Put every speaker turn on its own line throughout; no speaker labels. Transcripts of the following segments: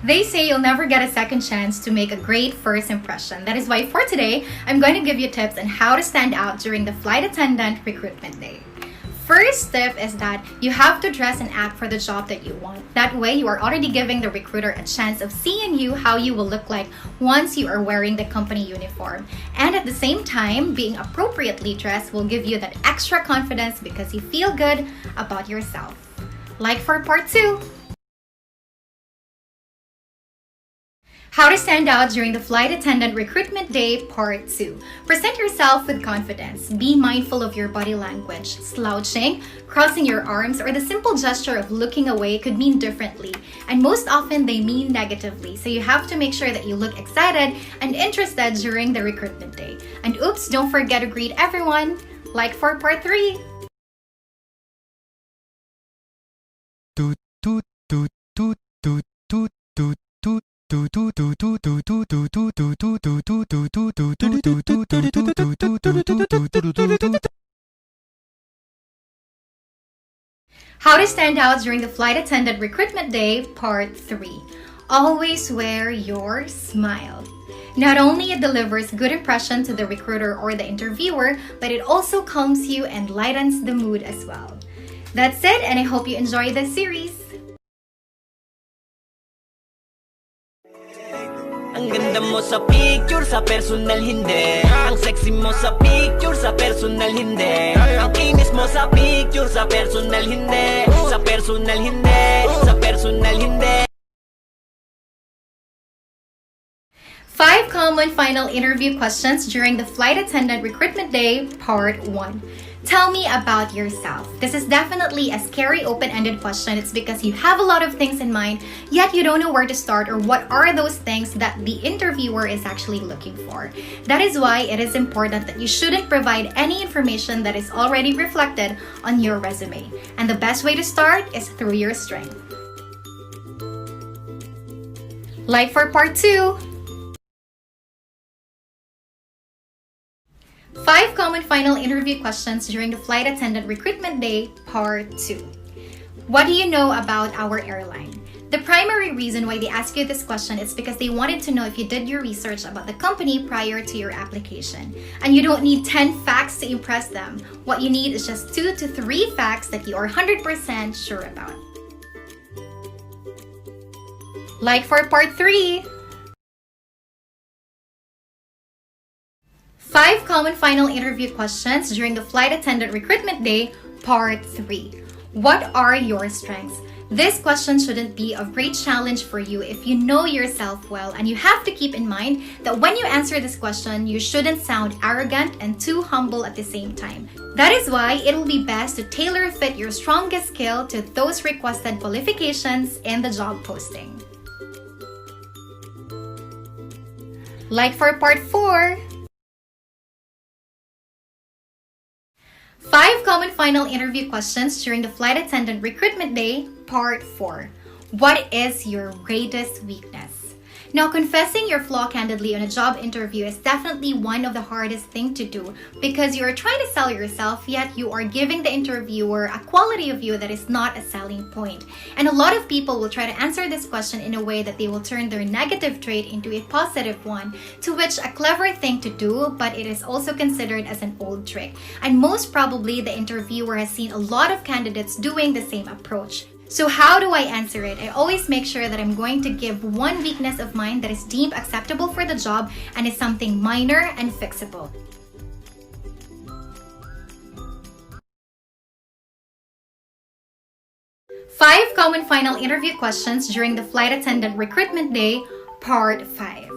They say you'll never get a second chance to make a great first impression. That is why for today, I'm going to give you tips on how to stand out during the flight attendant recruitment day. First tip is that you have to dress and act for the job that you want. That way, you are already giving the recruiter a chance of seeing you how you will look like once you are wearing the company uniform. And at the same time, being appropriately dressed will give you that extra confidence because you feel good about yourself. Like for part 2. How to stand out during the flight attendant recruitment day, part 2. Present yourself with confidence. Be mindful of your body language. Slouching, crossing your arms, or the simple gesture of looking away could mean differently. And most often, they mean negatively. So you have to make sure that you look excited and interested during the recruitment day. And oops, don't forget to greet everyone. Like for part 3. How to stand out during the flight attendant recruitment day, part 3. Always wear your smile. Not only it delivers good impression to the recruiter or the interviewer, but it also calms you and lightens the mood as well. That's it, and I hope you enjoy this series.
Ang ganda mo sa picture, sa personal hindi. Ang sexy mo sa picture, sa personal hindi. Ang kinis mo sa picture, sa personal hindi. Sa personal hindi, sa personal hindi.
5 common final interview questions during the flight attendant recruitment day, part 1. Tell me about yourself. This is definitely a scary open-ended question. It's because you have a lot of things in mind, yet you don't know where to start or what are those things that the interviewer is actually looking for. That is why it is important that you shouldn't provide any information that is already reflected on your resume. And the best way to start is through your strength. Like for part 2. 5 common final interview questions during the flight attendant recruitment day, part 2. What do you know about our airline? The primary reason why they ask you this question is because they wanted to know if you did your research about the company prior to your application. And you don't need 10 facts to impress them. What you need is just 2 to 3 facts that you are 100% sure about. Like for part 3. 5 common final interview questions during the flight attendant recruitment day, part 3. What are your strengths? This question shouldn't be a great challenge for you if you know yourself well, and you have to keep in mind that when you answer this question, you shouldn't sound arrogant and too humble at the same time. That is why it will be best to tailor fit your strongest skill to those requested qualifications in the job posting. Like for part 4. 5 common final interview questions during the flight attendant recruitment day, part 4. What is your greatest weakness? Now, confessing your flaw candidly on a job interview is definitely one of the hardest things to do because you are trying to sell yourself, yet you are giving the interviewer a quality of you that is not a selling point. And a lot of people will try to answer this question in a way that they will turn their negative trait into a positive one, to which a clever thing to do, but it is also considered as an old trick. And most probably, the interviewer has seen a lot of candidates doing the same approach. So how do I answer it? I always make sure that I'm going to give one weakness of mine that is deemed acceptable for the job and is something minor and fixable. Five common final interview questions during the flight attendant recruitment day, part 5.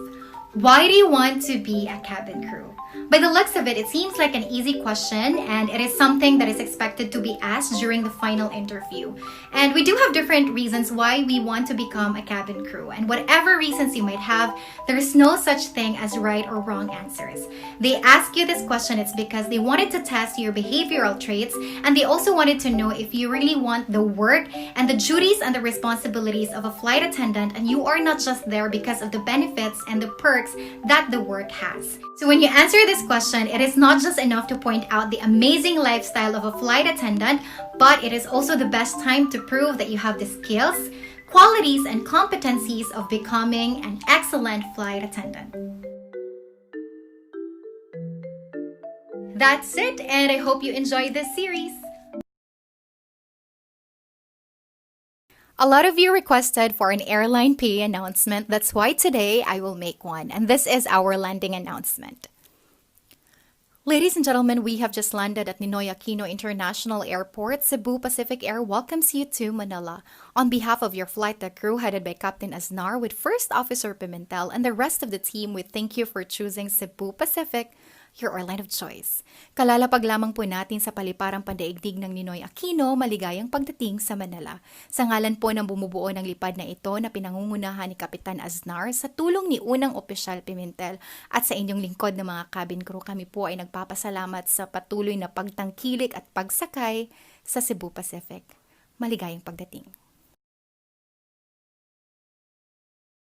Why do you want to be a cabin crew? By the looks of it, it seems like an easy question, and it is something that is expected to be asked during the final interview. And we do have different reasons why we want to become a cabin crew, and whatever reasons you might have, there is no such thing as right or wrong answers. They ask you this question, it's because they wanted to test your behavioral traits, and they also wanted to know if you really want the work and the duties and the responsibilities of a flight attendant, and you are not just there because of the benefits and the perks that the work has. So when you answer this question, it is not just enough to point out the amazing lifestyle of a flight attendant, but it is also the best time to prove that you have the skills, qualities and competencies of becoming an excellent flight attendant. That's it, and I hope you enjoyed this series. A lot of you requested for an airline PA announcement. That's why today I will make one. And this is our landing announcement. Ladies and gentlemen, we have just landed at Ninoy Aquino International Airport. Cebu Pacific Air welcomes you to Manila. On behalf of your flight crew headed by Captain Aznar with First Officer Pimentel and the rest of the team, we thank you for choosing Cebu Pacific, your airline of choice. Kalalapag lamang po natin sa paliparang pandaigdig ng Ninoy Aquino, maligayang pagdating sa Manila. Sa ngalan po ng bumubuo ng lipad na ito na pinangungunahan ni Kapitan Aznar, sa tulong ni Unang Opisyal Pimentel at sa inyong lingkod na mga cabin crew, kami po ay nagpapasalamat sa patuloy na pagtangkilik at pagsakay sa Cebu Pacific. Maligayang pagdating.